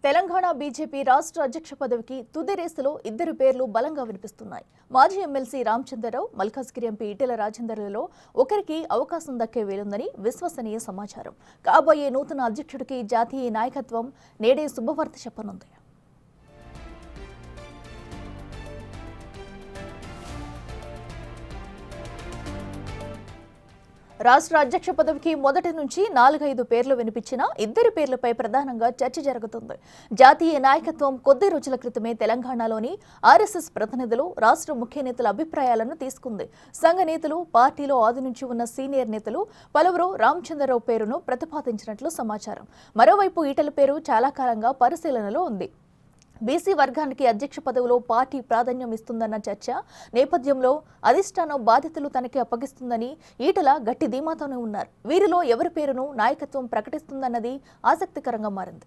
Telangana BJP రాష్ట్ర అధ్యక్ష పదవికి తుది రేసులో ఇద్దరు పేర్లు బలంగా వినిపిస్తున్నాయి. మాజీ ఎమ్మెల్సీ రామచంద్రరావు, మల్కాజ్గిరి ఎంపీ ఈటెల రాజేందర్లలో ఒకరికి అవకాశం దక్కే వీలుందని విశ్వసనీయ సమాచారం. కాబోయే నూతన అధ్యక్షుడికి జాతీయ నాయకత్వం నేడే శుభవార్త చెప్పనుంది. రాష్ట్ర అధ్యక్ష పదవికి మొదటి నుంచి 4-5 పేర్లు వినిపించినా ఇద్దరి పేర్లపై ప్రధానంగా చర్చ జరుగుతుంది. జాతీయ నాయకత్వం కొద్ది రోజుల క్రితమే తెలంగాణలోని ఆర్ఎస్ఎస్ ప్రతినిధులు, రాష్ట్ర ముఖ్య నేతల అభిప్రాయాలను తీసుకుంది. సంఘ నేతలు, పార్టీలో ఆది నుంచి ఉన్న సీనియర్ నేతలు పలువురు రామచంద్రరావు పేరును ప్రతిపాదించినట్లు సమాచారం. మరోవైపు ఈటెల పేరు చాలా కాలంగా పరిశీలనలో ఉంది. బీసీ వర్గానికి అధ్యక్ష పదవిలో పార్టీ ప్రాధాన్యం ఇస్తుందన్న చర్చ నేపథ్యంలో అధిష్టానం బాధ్యతలు తనకి అప్పగిస్తుందని ఈటెల గట్టి ధీమాతోనే ఉన్నారు. వీరిలో ఎవరి పేరును నాయకత్వం ప్రకటిస్తుందన్నది ఆసక్తికరంగా మారింది.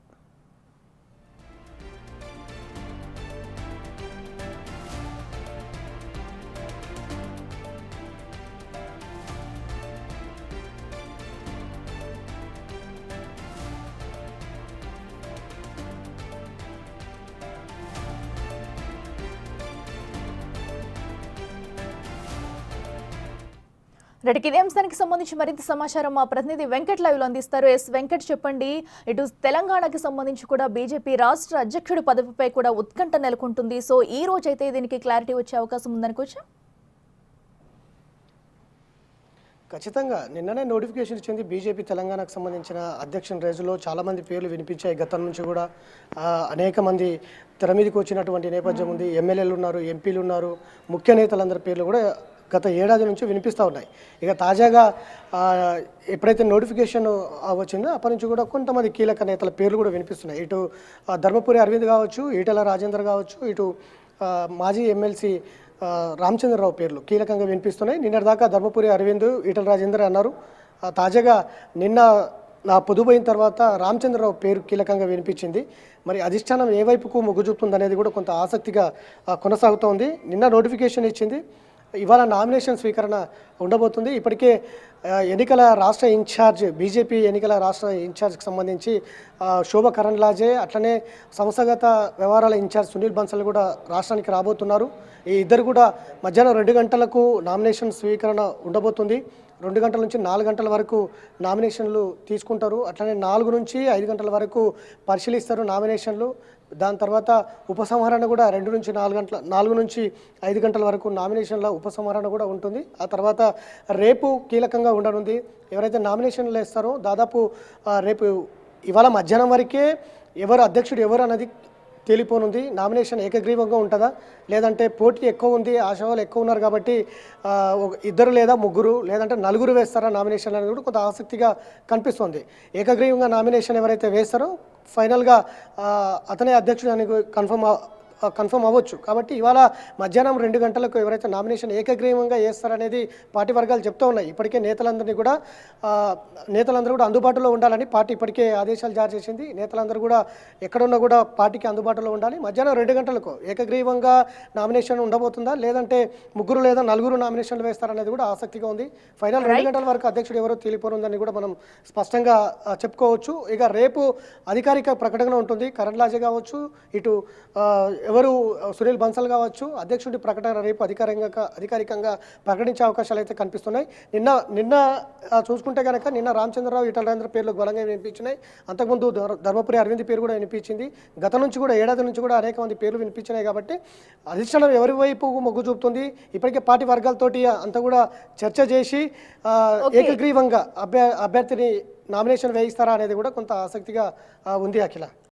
ఇదే అంశానికి సంబంధించి మరింత సమాచారం మా ప్రతినిధి వెంకట్ లైవ్ లో అందిస్తారు. వెంకట్, చెప్పండి. ఇటు తెలంగాణకి సంబంధించి కూడా బీజేపీ రాష్ట్ర అధ్యక్షుడి పదవిపై కూడా ఉత్కంఠ నెలకొంటుంది. సో ఈ రోజు అయితే దీనికి క్లారిటీ వచ్చే అవకాశం ఉందనుకోవచ్చా? ఖచ్చితంగా నిన్ననే నోటిఫికేషన్ ఇచ్చింది బీజేపీ. తెలంగాణకు సంబంధించిన అధ్యక్షుని రేసులో చాలామంది పేర్లు వినిపించాయి. గతం నుంచి కూడా అనేక మంది తెర మీదకి వచ్చినటువంటి నేపథ్యం ఉంది. ఎమ్మెల్యేలు ఉన్నారు, ఎంపీలు ఉన్నారు, ముఖ్య నేతలందరి పేర్లు కూడా గత ఏడాది నుంచి వినిపిస్తూ ఉన్నాయి. ఇక తాజాగా ఎప్పుడైతే నోటిఫికేషన్ వచ్చిందో అప్పటి నుంచి కూడా కొంతమంది కీలక నేతల పేర్లు కూడా వినిపిస్తున్నాయి. ఇటు ధర్మపురి అరవింద్ కావచ్చు, ఈటెల రాజేందర్ కావచ్చు, ఇటు మాజీ ఎమ్మెల్సీ రామచంద్రరావు పేర్లు కీలకంగా వినిపిస్తున్నాయి. నిన్నటిదాకా ధర్మపురి అరవింద్, ఈటెల రాజేందర్ అన్నారు. తాజాగా నిన్న పొదుపోయిన తర్వాత రామచంద్రరావు పేరు కీలకంగా వినిపించింది. మరి అధిష్టానం ఏ వైపుకు మొగ్గు చూపుతుంది అనేది కూడా కొంత ఆసక్తిగా కొనసాగుతోంది. నిన్న నోటిఫికేషన్ ఇచ్చింది. ఇవాళ నామినేషన్ స్వీకరణ ఉండబోతుంది. ఇప్పటికే ఎన్నికల రాష్ట్ర ఇన్ఛార్జ్, బీజేపీ ఎన్నికల రాష్ట్ర ఇన్ఛార్జ్కి సంబంధించి శోభ కరంద్లాజే, అట్లనే సంస్థాగత వ్యవహారాల ఇన్ఛార్జ్ సునీల్ బన్సల్ కూడా రాష్ట్రానికి రాబోతున్నారు. ఈ ఇద్దరు కూడా మధ్యాహ్నం 2 గంటలకు నామినేషన్ స్వీకరణ ఉండబోతుంది. 2 గంటల నుంచి 4 గంటల వరకు నామినేషన్లు తీసుకుంటారు. అట్లనే 4 నుంచి 5 గంటల వరకు పరిశీలిస్తారు నామినేషన్లు. దాని తర్వాత ఉపసంహరణ కూడా 2 నుంచి 4 నుంచి 5 గంటల వరకు నామినేషన్ల ఉపసంహరణ కూడా ఉంటుంది. ఆ తర్వాత రేపు కీలకంగా ఉండనుంది. ఎవరైతే నామినేషన్లు వేస్తారో దాదాపు రేపు ఇవాళ మధ్యాహ్నం వరకే ఎవరు అధ్యక్షుడు ఎవరు అన్నది తేలిపోనుంది. నామినేషన్ ఏకగ్రీవంగా ఉంటుందా, లేదంటే పోటీ ఎక్కువ ఉంది, ఆశావాళ్ళు ఎక్కువ ఉన్నారు కాబట్టి 2 లేదా 3 లేదంటే 4 వేస్తారా నామినేషన్ అనేది కూడా కొంత ఆసక్తిగా కనిపిస్తుంది. ఏకగ్రీవంగా నామినేషన్ ఎవరైతే వేస్తారో ఫైనల్గా అతనే అధ్యక్షుడు అని కన్ఫర్మ్ అవ్వచ్చు. కాబట్టి ఇవాళ మధ్యాహ్నం 2 గంటలకు ఎవరైతే నామినేషన్ ఏకగ్రీవంగా వేస్తారనేది పార్టీ వర్గాలు చెప్తూ ఉన్నాయి. ఇప్పటికే నేతలందరూ కూడా అందుబాటులో ఉండాలని పార్టీ ఇప్పటికే ఆదేశాలు జారీ చేసింది. నేతలందరూ కూడా ఎక్కడున్నా కూడా పార్టీకి అందుబాటులో ఉండాలి. మధ్యాహ్నం 2 గంటలకు ఏకగ్రీవంగా నామినేషన్ ఉండబోతుందా, లేదంటే 3 లేదా 4 నామినేషన్లు వేస్తారనేది కూడా ఆసక్తిగా ఉంది. ఫైనల్ 2 గంటల వరకు అధ్యక్షుడు ఎవరో తేలిపోనుందని కూడా మనం స్పష్టంగా చెప్పుకోవచ్చు. ఇక రేపు అధికారిక ప్రకటన ఉంటుంది. కరంద్లాజే కావచ్చు, ఇటు ఎవరు సునీల్ బన్సల్ కావచ్చు, అధ్యక్షుడి ప్రకటన రేపు అధికారికంగా ప్రకటించే అవకాశాలు అయితే కనిపిస్తున్నాయి. నిన్న చూసుకుంటే కనుక నిన్న రామచంద్రరావు, ఈటెల రాజేందర్ పేర్లు బలంగా వినిపించినాయి. అంతకుముందు ధర్మపురి అరవింద్ పేరు కూడా వినిపించింది. గత నుంచి కూడా ఏడాది నుంచి కూడా అనేక మంది పేర్లు వినిపించినాయి. కాబట్టి అధిష్టానం ఎవరి వైపు మొగ్గు చూపుతుంది, ఇప్పటికే పార్టీ వర్గాలతోటి అంతా కూడా చర్చ చేసి ఏకగ్రీవంగా అభ్యర్థిని నామినేషన్ వేయిస్తారా అనేది కూడా కొంత ఆసక్తిగా ఉంది. అఖిల.